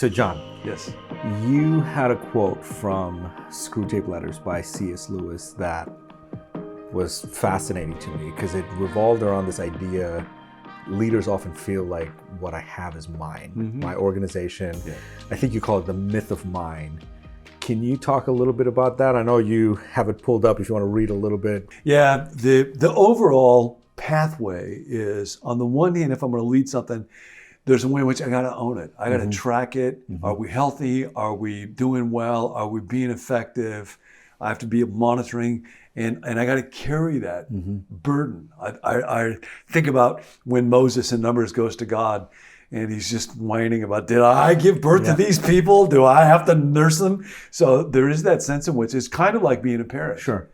So John, Yes. you had a quote from Screwtape Letters by C.S. Lewis that was fascinating to me because it revolved around this idea leaders often feel like what I have is mine, my organization. Yeah. I think you call it the myth of mine. Can you talk a little bit about that? I know you have it pulled up if you want to read a little bit. Yeah, the overall pathway is, on the one hand, if I'm going to lead something, there's a way in which I got to own it. I got to track it. Are we healthy? Are we doing well? Are we being effective? I have to be monitoring, and I got to carry that burden. I think about when Moses in Numbers goes to God, and he's just whining about, did I give birth to these people? Do I have to nurse them? So there is that sense in which it's kind of like being a parent. Sure.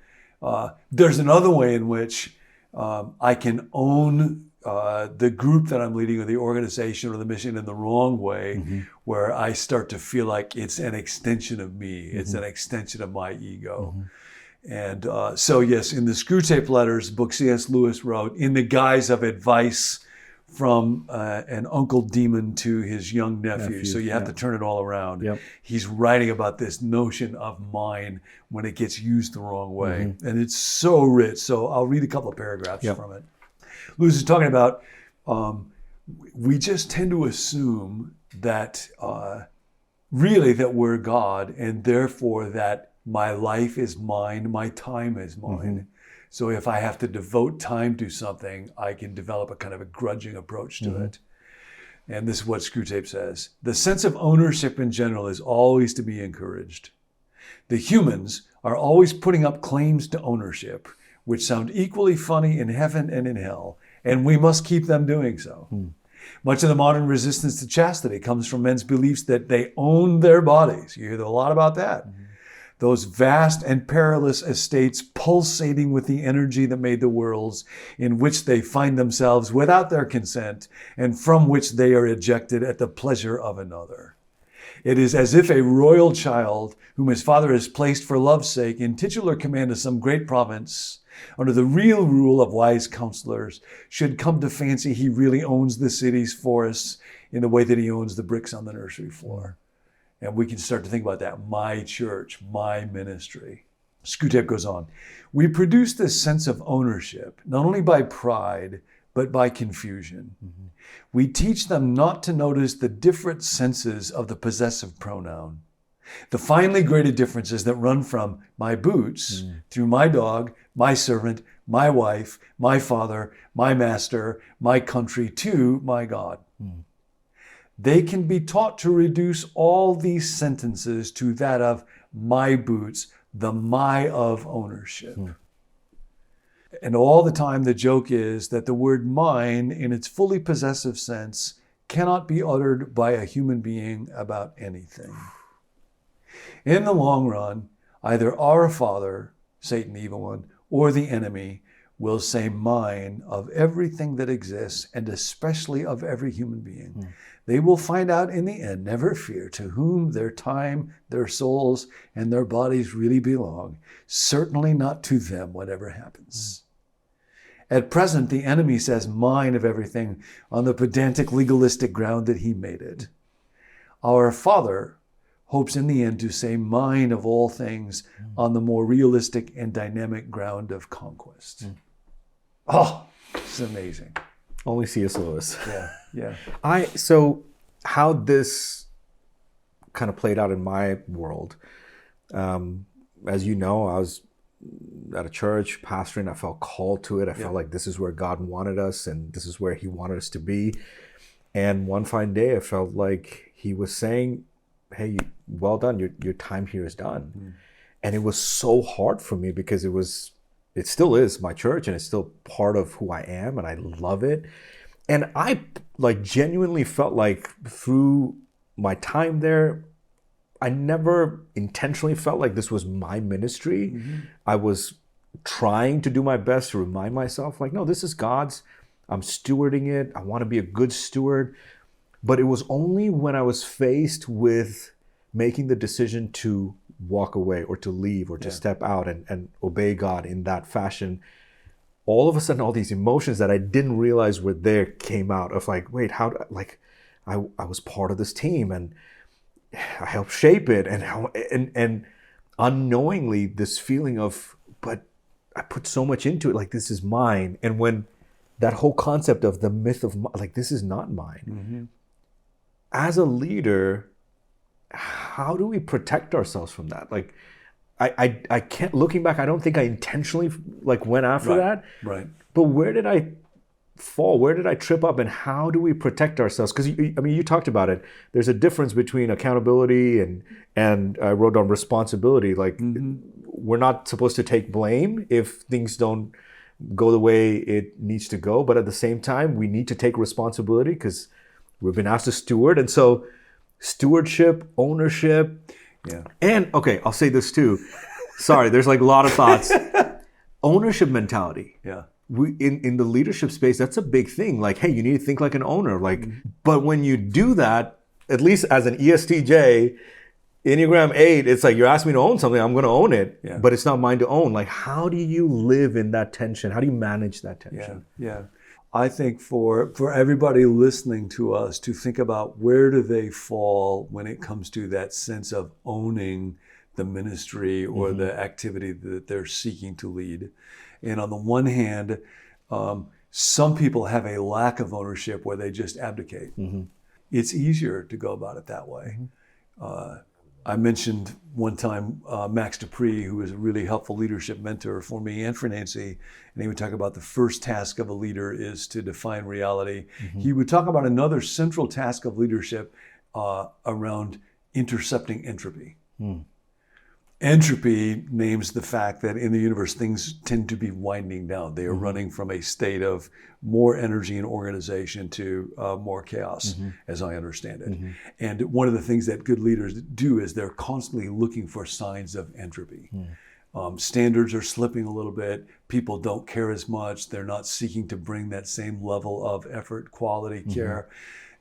There's another way in which I can own the group that I'm leading or the organization or the mission in the wrong way, where I start to feel like it's an extension of me. It's an extension of my ego. And so yes, in the Screwtape Letters, book C.S. Lewis wrote, in the guise of advice from an uncle demon to his young nephew. So you have to turn it all around. Yep. He's writing about this notion of mine when it gets used the wrong way. And it's so rich. So I'll read a couple of paragraphs from it. Lewis is talking about, we just tend to assume that really that we're God, and therefore that my life is mine, my time is mine. So if I have to devote time to something, I can develop a kind of a grudging approach to it. And this is what Screwtape says. The sense of ownership in general is always to be encouraged. The humans are always putting up claims to ownership, which sound equally funny in heaven and in hell, and we must keep them doing so. Much of the modern resistance to chastity comes from men's beliefs that they own their bodies. You hear a lot about that. Those vast and perilous estates pulsating with the energy that made the worlds, in which they find themselves without their consent, and from which they are ejected at the pleasure of another. It is as if a royal child, whom his father has placed for love's sake in titular command of some great province, under the real rule of wise counselors, should come to fancy he really owns the city's forests in the way that he owns the bricks on the nursery floor. And we can start to think about that. My church, my ministry. Screwtape goes on. We produce this sense of ownership, not only by pride, but by confusion. We teach them not to notice the different senses of the possessive pronoun. The finely graded differences that run from my boots through my dog, my servant, my wife, my father, my master, my country, to my God. They can be taught to reduce all these sentences to that of my boots, the my of ownership. And all the time the joke is that the word mine in its fully possessive sense cannot be uttered by a human being about anything. In the long run, either our father, Satan, the evil one, or the enemy will say mine of everything that exists, and especially of every human being. They will find out in the end, never fear, to whom their time, their souls, and their bodies really belong. Certainly not to them, whatever happens. At present, the enemy says mine of everything on the pedantic legalistic ground that he made it. Our Father hopes in the end to say mine of all things on the more realistic and dynamic ground of conquest. Oh, it's amazing. Only C.S. Lewis. Yeah. So how this kind of played out in my world, as you know, I was at a church pastoring. I felt called to it. I felt like this is where God wanted us and this is where he wanted us to be. And one fine day, I felt like he was saying, hey, well done. Your time here is done. And it was so hard for me because it still is my church and it's still part of who I am and I love it. And I genuinely felt like through my time there, I never intentionally felt like this was my ministry. I was trying to do my best to remind myself like, no, this is God's. I'm stewarding it. I want to be a good steward. But it was only when I was faced with making the decision to walk away or to leave or to step out and obey God in that fashion, all of a sudden all these emotions that I didn't realize were there came out of like, wait, I was part of this team and I help shape it, and unknowingly this feeling of, but I put so much into it, like this is mine. And when that whole concept of the myth of like this is not mine. As a leader, how do we protect ourselves from that? Like I can't, looking back, I don't think I intentionally like went after that. Right. But where did I fall? Where did I trip up? And how do we protect ourselves? Because I mean, you talked about it. There's a difference between accountability and I wrote down responsibility. Like we're not supposed to take blame if things don't go the way it needs to go. But at the same time, we need to take responsibility because we've been asked to steward. And so stewardship, ownership. Yeah. And okay, I'll say this too. Sorry, there's like a lot of thoughts. Ownership mentality. Yeah. We in the leadership space, that's a big thing. Like, hey, you need to think like an owner. Like, but when you do that, at least as an ESTJ, Enneagram 8, it's like you're asking me to own something, I'm going to own it, but it's not mine to own. Like, how do you live in that tension? How do you manage that tension? Yeah. I think for everybody listening to us to think about where do they fall when it comes to that sense of owning the ministry or the activity that they're seeking to lead. And on the one hand, some people have a lack of ownership where they just abdicate. It's easier to go about it that way. I mentioned one time Max Dupree, who was a really helpful leadership mentor for me and for Nancy, and he would talk about the first task of a leader is to define reality. He would talk about another central task of leadership around intercepting entropy. Entropy names the fact that in the universe, things tend to be winding down. They are running from a state of more energy and organization to more chaos, as I understand it. And one of the things that good leaders do is they're constantly looking for signs of entropy. Standards are slipping a little bit. People don't care as much. They're not seeking to bring that same level of effort, quality, care.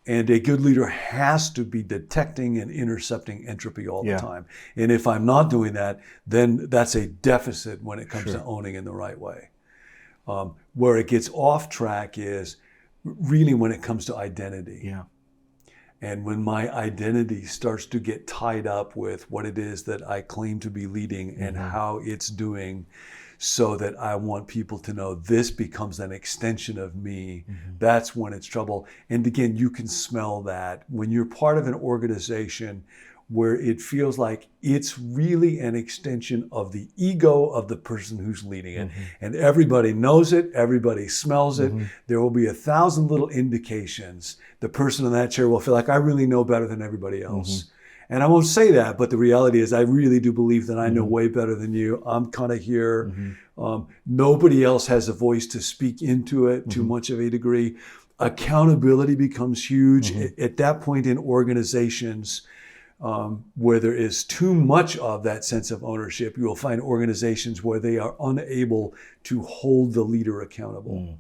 And a good leader has to be detecting and intercepting entropy all the time. And if I'm not doing that, then that's a deficit when it comes to owning in the right way. Where it gets off track is really when it comes to identity. And when my identity starts to get tied up with what it is that I claim to be leading and how it's doing, so that I want people to know this becomes an extension of me, that's when it's trouble. And again, you can smell that when you're part of an organization where it feels like it's really an extension of the ego of the person who's leading it. And everybody knows it, everybody smells it. There will be 1,000 little indications. The person in that chair will feel like, I really know better than everybody else. And I won't say that, but the reality is I really do believe that I know way better than you. I'm kind of here. Nobody else has a voice to speak into it to much of a degree. Accountability becomes huge. At that point in organizations where there is too much of that sense of ownership, you will find organizations where they are unable to hold the leader accountable.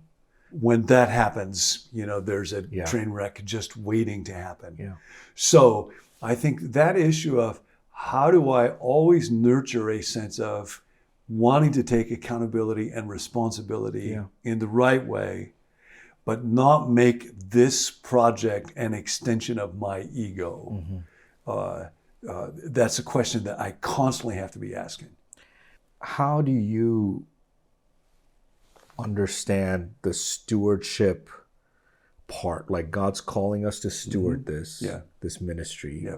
When that happens, there's a train wreck just waiting to happen. So I think that issue of how do I always nurture a sense of wanting to take accountability and responsibility in the right way, but not make this project an extension of my ego. That's a question that I constantly have to be asking. How do you understand the stewardship part? Like God's calling us to steward this ministry.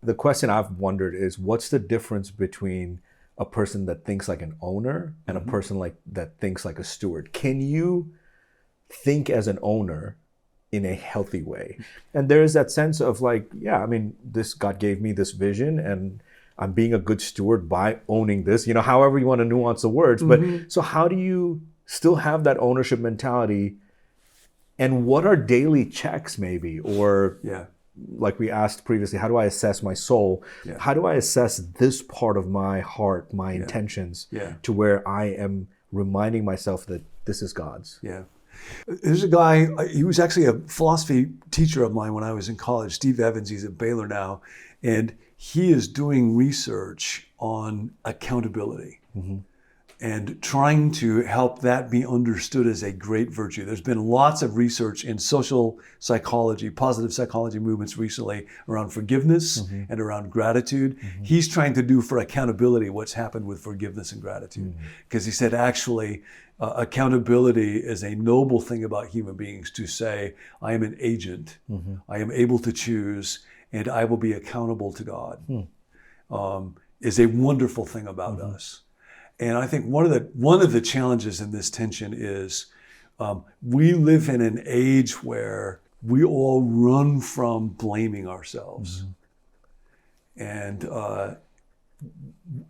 The question I've wondered is, what's the difference between a person that thinks like an owner and a person like that thinks like a steward? Can you think as an owner in a healthy way? And there is that sense of like, this God gave me this vision and I'm being a good steward by owning this, however you want to nuance the words. But so how do you still have that ownership mentality? And what are daily checks maybe? Or like we asked previously, how do I assess my soul? How do I assess this part of my heart, my intentions, to where I am reminding myself that this is God's? There's a guy, he was actually a philosophy teacher of mine when I was in college, Steve Evans. He's at Baylor now. And he is doing research on accountability. and trying to help that be understood as a great virtue. There's been lots of research in social psychology, positive psychology movements recently around forgiveness and around gratitude. He's trying to do for accountability what's happened with forgiveness and gratitude. Because he said, actually, accountability is a noble thing about human beings, to say, I am an agent, I am able to choose, and I will be accountable to God, is a wonderful thing about us. And I think one of the challenges in this tension is we live in an age where we all run from blaming ourselves. And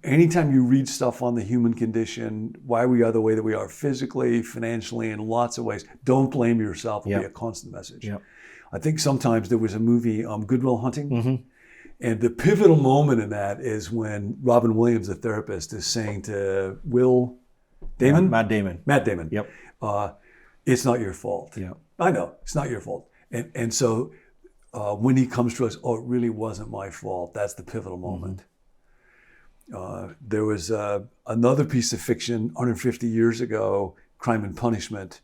anytime you read stuff on the human condition, why we are the way that we are physically, financially, in lots of ways, don't blame yourself will be a constant message. I think sometimes there was a movie, Good Will Hunting. And the pivotal moment in that is when Robin Williams, the therapist, is saying to Matt Damon, Yep. It's not your fault. Yeah. I know, it's not your fault. And so when he comes to us, oh, it really wasn't my fault. That's the pivotal moment. There was another piece of fiction 150 years ago, Crime and Punishment,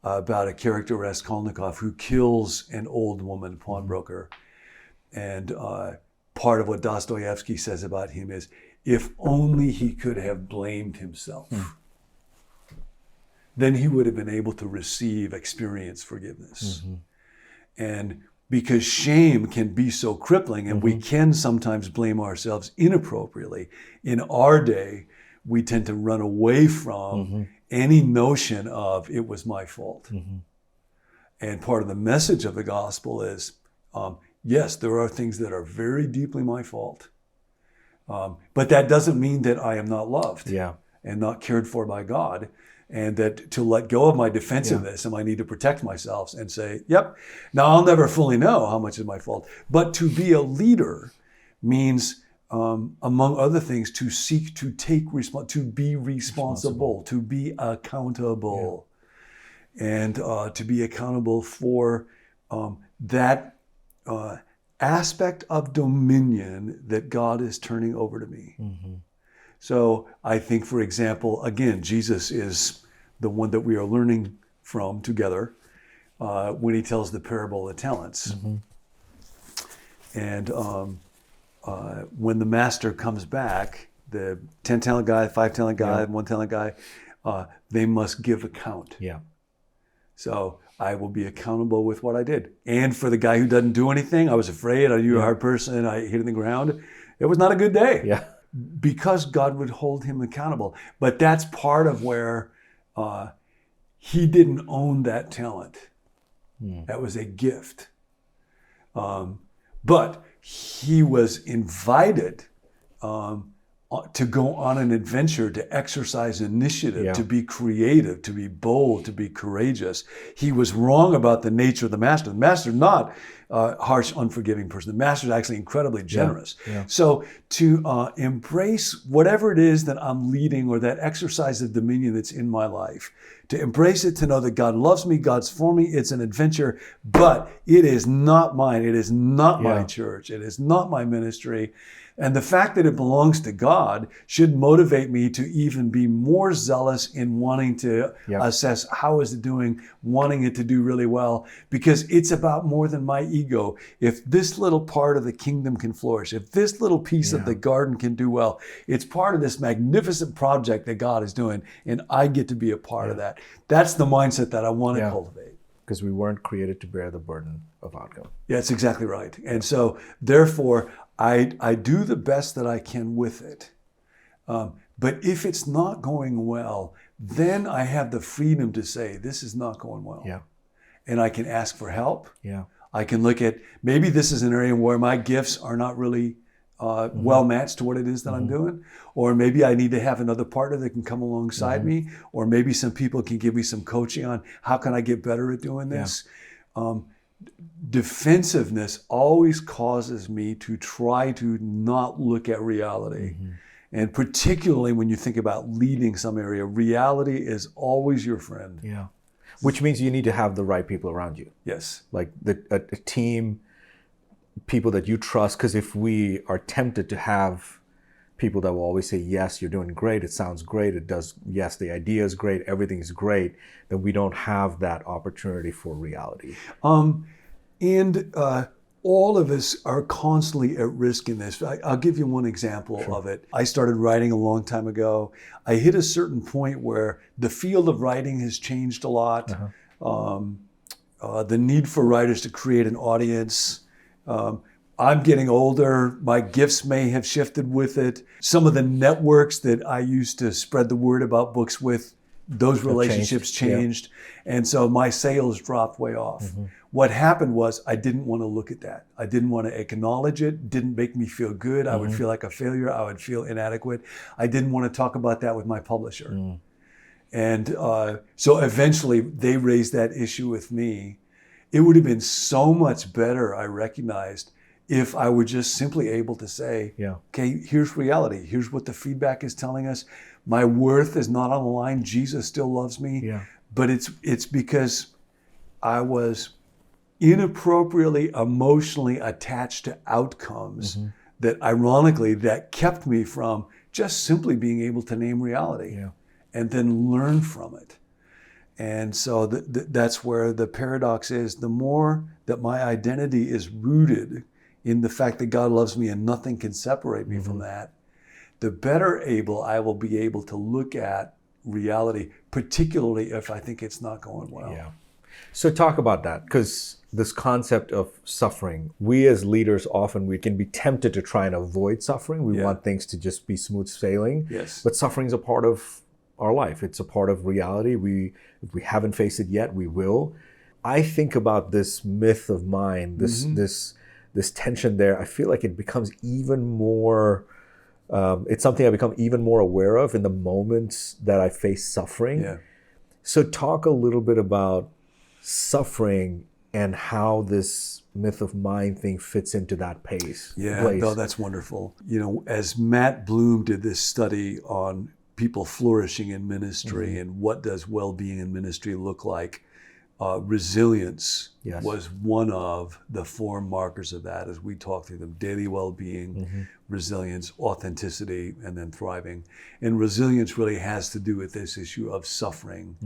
about a character, Raskolnikov, who kills an old woman pawnbroker. And part of what Dostoevsky says about him is, if only he could have blamed himself, then he would have been able to experience forgiveness. And because shame can be so crippling, and we can sometimes blame ourselves inappropriately, in our day, we tend to run away from any notion of it was my fault. And part of the message of the gospel is, yes, there are things that are very deeply my fault. But that doesn't mean that I am not loved and not cared for by God, and that to let go of my defensiveness and my need to protect myself and say, yep, now I'll never fully know how much is my fault. But to be a leader means, among other things, to seek to take to be responsible, to be accountable, and to be accountable for that aspect of dominion that God is turning over to me. So I think, for example, again, Jesus is the one that we are learning from together when he tells the parable of the talents. And when the master comes back, the 10-talent guy, 5-talent guy, 1-talent guy, they must give account. So I will be accountable with what I did. And for the guy who doesn't do anything, I was afraid, I knew a hard person, I hit in the ground. It was not a good day. Because God would hold him accountable. But that's part of where he didn't own that talent. That was a gift. But he was invited to go on an adventure, to exercise initiative, to be creative, to be bold, to be courageous. He was wrong about the nature of the master. The master is not a harsh, unforgiving person. The master is actually incredibly generous. So to embrace whatever it is that I'm leading, or that exercise of dominion that's in my life, to embrace it, to know that God loves me, God's for me, it's an adventure, but it is not mine. It is not my church. It is not my ministry. And the fact that it belongs to God should motivate me to even be more zealous in wanting to assess how is it doing, wanting it to do really well, because it's about more than my ego. If this little part of the kingdom can flourish, if this little piece of the garden can do well, it's part of this magnificent project that God is doing, and I get to be a part of that. That's the mindset that I want to cultivate. Because we weren't created to bear the burden of outcome. Yeah, that's exactly right. And so, therefore, I do the best that I can with it. But if it's not going well, then I have the freedom to say, this is not going well. And I can ask for help. I can look at, maybe this is an area where my gifts are not really well matched to what it is that I'm doing. Or maybe I need to have another partner that can come alongside me. Or maybe some people can give me some coaching on how can I get better at doing this. Defensiveness always causes me to try to not look at reality. And particularly when you think about leading some area, reality is always your friend. Which means you need to have the right people around you. Like a team, people that you trust, because if we are tempted to have people that will always say, yes, you're doing great, it sounds great, it does, yes, the idea is great, everything's great, then we don't have that opportunity for reality. And all of us are constantly at risk in this. I'll give you one example of it. I started writing a long time ago. I hit a certain point where the field of writing has changed a lot. The need for writers to create an audience. I'm getting older. My gifts may have shifted with it. Some of the networks that I used to spread the word about books with, those relationships changed. Yeah. And so my sales dropped way off. What happened was I didn't want to look at that. I didn't want to acknowledge it. Didn't make me feel good. I would feel like a failure. I would feel inadequate. I didn't want to talk about that with my publisher. And so eventually they raised that issue with me. It would have been so much better, I recognized, if I were just simply able to say, okay, here's reality. Here's what the feedback is telling us. My worth is not on the line. Jesus still loves me. But it's because I was inappropriately emotionally attached to outcomes that ironically that kept me from just simply being able to name reality and then learn from it. And so that's where the paradox is. The more that my identity is rooted in the fact that God loves me and nothing can separate me from that, the better able I will be able to look at reality, particularly if I think it's not going well. So talk about that, because this concept of suffering, we as leaders often, we can be tempted to try and avoid suffering. We want things to just be smooth sailing. But suffering is a part of our life. It's a part of reality. If we haven't faced it yet, we will. I think about this myth of mine, this tension there. I feel like it becomes even more, it's something I become even more aware of in the moments that I face suffering. So talk a little bit about suffering and how this myth of mind thing fits into that place. No, that's wonderful. You know, as Matt Bloom did this study on people flourishing in ministry and what does well-being in ministry look like, resilience was one of the 4 markers of that as we talk through them: daily well-being, resilience, authenticity, and then thriving. And resilience really has to do with this issue of suffering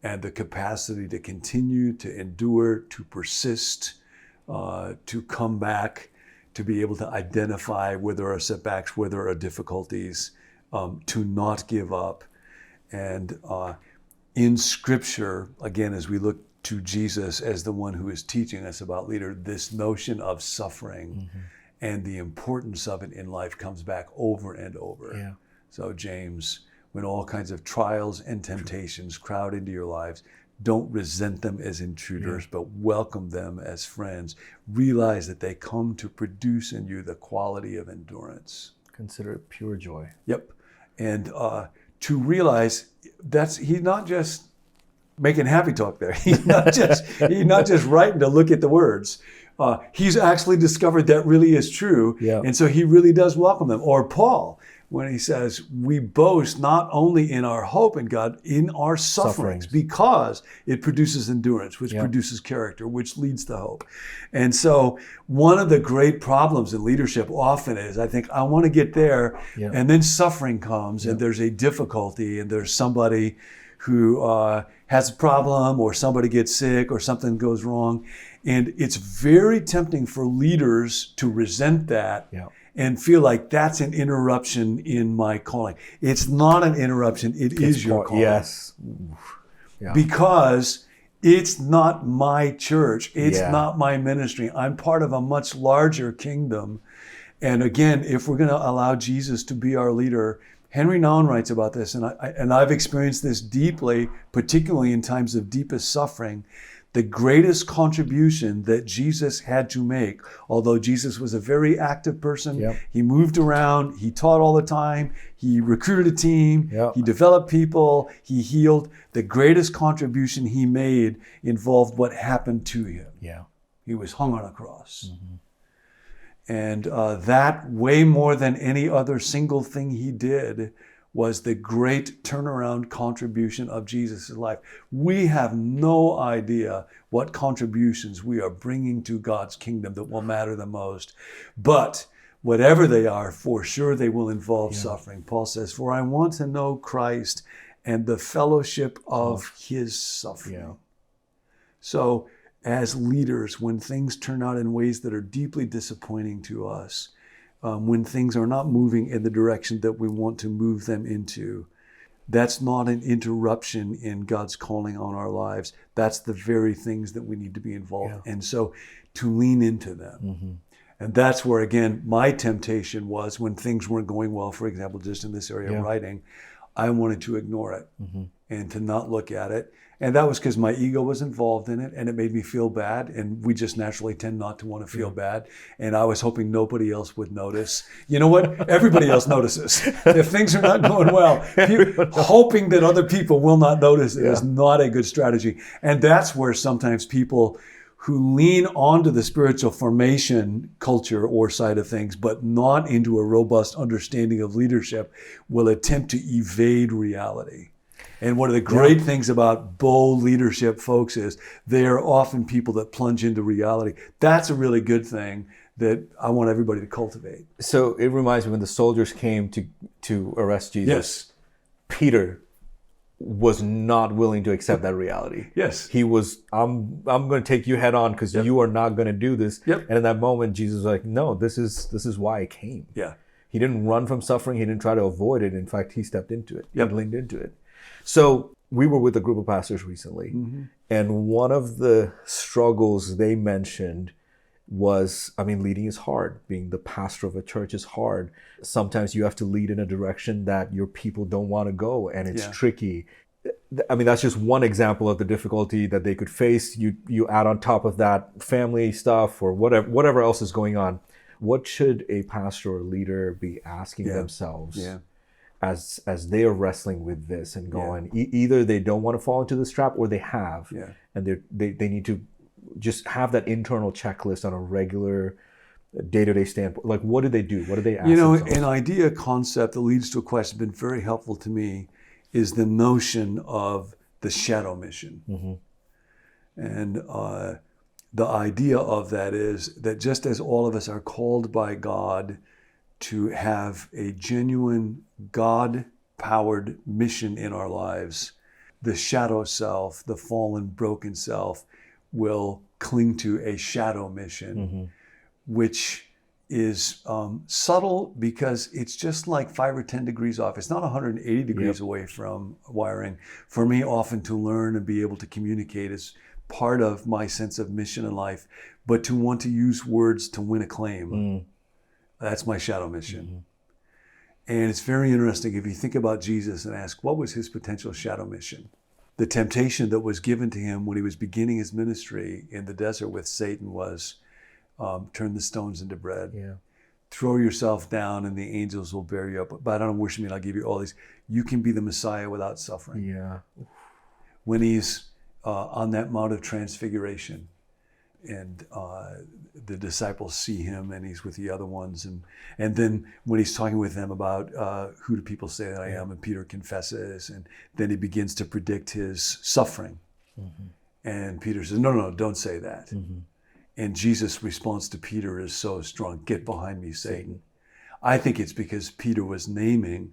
and the capacity to continue, to endure, to persist, to come back, to be able to identify where there are setbacks, where there are difficulties, to not give up. And in Scripture, again, as we look to Jesus as the one who is teaching us about leader, this notion of suffering and the importance of it in life comes back over and over. So James, when all kinds of trials and temptations crowd into your lives, don't resent them as intruders, but welcome them as friends. Realize that they come to produce in you the quality of endurance. Consider it pure joy. And to realize he's not just making happy talk there. He's not just writing to look at the words. He's actually discovered that really is true. And so he really does welcome them. Or Paul, when he says, we boast not only in our hope in God, in our sufferings, because it produces endurance, which produces character, which leads to hope. And so one of the great problems in leadership often is, I think, I want to get there, and then suffering comes, and there's a difficulty, and there's somebody who has a problem, or somebody gets sick, or something goes wrong. And it's very tempting for leaders to resent that and feel like that's an interruption in my calling. It's not an interruption, it is your calling. Because it's not my church, it's not my ministry. I'm part of a much larger kingdom. And again, if we're going to allow Jesus to be our leader, Henry Nouwen writes about this, and I've experienced this deeply, particularly in times of deepest suffering. The greatest contribution that Jesus had to make, although Jesus was a very active person, he moved around, he taught all the time, he recruited a team, he developed people, he healed. The greatest contribution he made involved what happened to him. He was hung on a cross. And that, way more than any other single thing he did, was the great turnaround contribution of Jesus' life. We have no idea what contributions we are bringing to God's kingdom that will matter the most. But whatever they are, for sure they will involve suffering. Paul says, for I want to know Christ and the fellowship of his suffering. Yeah. So as leaders, when things turn out in ways that are deeply disappointing to us, when things are not moving in the direction that we want to move them into, that's not an interruption in God's calling on our lives. That's the very things that we need to be involved in. And so to lean into them. And that's where, again, my temptation was when things weren't going well, for example, just in this area of writing, I wanted to ignore it and to not look at it. And that was because my ego was involved in it and it made me feel bad. And we just naturally tend not to want to feel bad. And I was hoping nobody else would notice. You know what? Everybody else notices. If things are not going well, hoping that other people will not notice is not a good strategy. And that's where sometimes people who lean onto the spiritual formation culture or side of things, but not into a robust understanding of leadership, will attempt to evade reality. And one of the great things about bold leadership folks is they are often people that plunge into reality. That's a really good thing that I want everybody to cultivate. So it reminds me when the soldiers came to arrest Jesus, Peter was not willing to accept that reality. He was, I'm going to take you head on because you are not going to do this. And in that moment, Jesus was like, no, this is why I came. He didn't run from suffering. He didn't try to avoid it. In fact, he stepped into it. He leaned into it. So we were with a group of pastors recently, and one of the struggles they mentioned was, leading is hard. Being the pastor of a church is hard. Sometimes you have to lead in a direction that your people don't want to go, and it's tricky. That's just one example of the difficulty that they could face. You add on top of that family stuff or whatever else is going on. What should a pastor or leader be asking themselves as they are wrestling with this and going, either they don't want to fall into this trap or they have, and they need to just have that internal checklist on a regular day-to-day standpoint. Like, what do they do? What do they ask themselves? An idea concept that leads to a question that's been very helpful to me is the notion of the shadow mission. And the idea of that is that just as all of us are called by God to have a genuine God-powered mission in our lives, the shadow self, the fallen, broken self, will cling to a shadow mission, which is subtle because it's just like 5 or 10 degrees off. It's not 180 degrees away from wiring. For me, often to learn and be able to communicate is part of my sense of mission in life, but to want to use words to win a claim, that's my shadow mission. And it's very interesting if you think about Jesus and ask, what was his potential shadow mission? The temptation that was given to him when he was beginning his ministry in the desert with Satan was, turn the stones into bread. Throw yourself down and the angels will bear you up. But I don't worship me and I'll give you all these. You can be the Messiah without suffering. When he's on that Mount of Transfiguration and the disciples see him and he's with the other ones. And then when he's talking with them about who do people say that I am, and Peter confesses, and then he begins to predict his suffering. And Peter says, no, don't say that. And Jesus' response to Peter is so strong, get behind me, Satan. I think it's because Peter was naming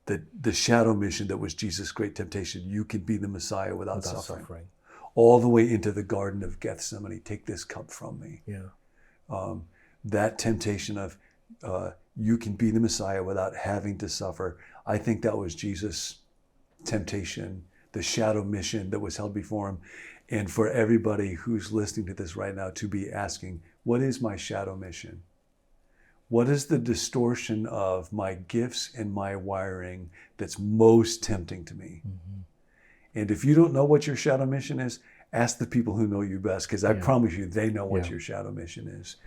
the shadow mission that was Jesus' great temptation. You can be the Messiah without suffering. All the way into the Garden of Gethsemane, take this cup from me. That temptation of you can be the Messiah without having to suffer. I think that was Jesus' temptation, the shadow mission that was held before him. And for everybody who's listening to this right now to be asking, what is my shadow mission? What is the distortion of my gifts and my wiring that's most tempting to me? And if you don't know what your shadow mission is, ask the people who know you best, because I promise you they know what your shadow mission is.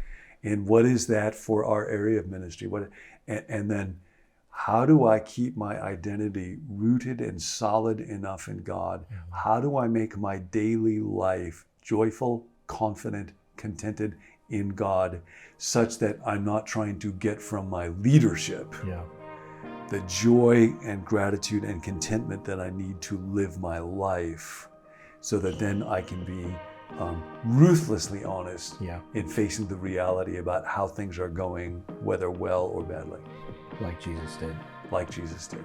And what is that for our area of ministry? And then how do I keep my identity rooted and solid enough in God? How do I make my daily life joyful, confident, contented in God, such that I'm not trying to get from my leadership the joy and gratitude and contentment that I need to live my life, so that then I can be ruthlessly honest Yeah. in facing the reality about how things are going, whether well or badly, Like Jesus did. like Jesus did.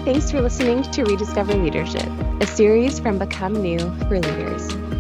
Thanks for listening to Rediscover Leadership, a series from Become New for Leaders.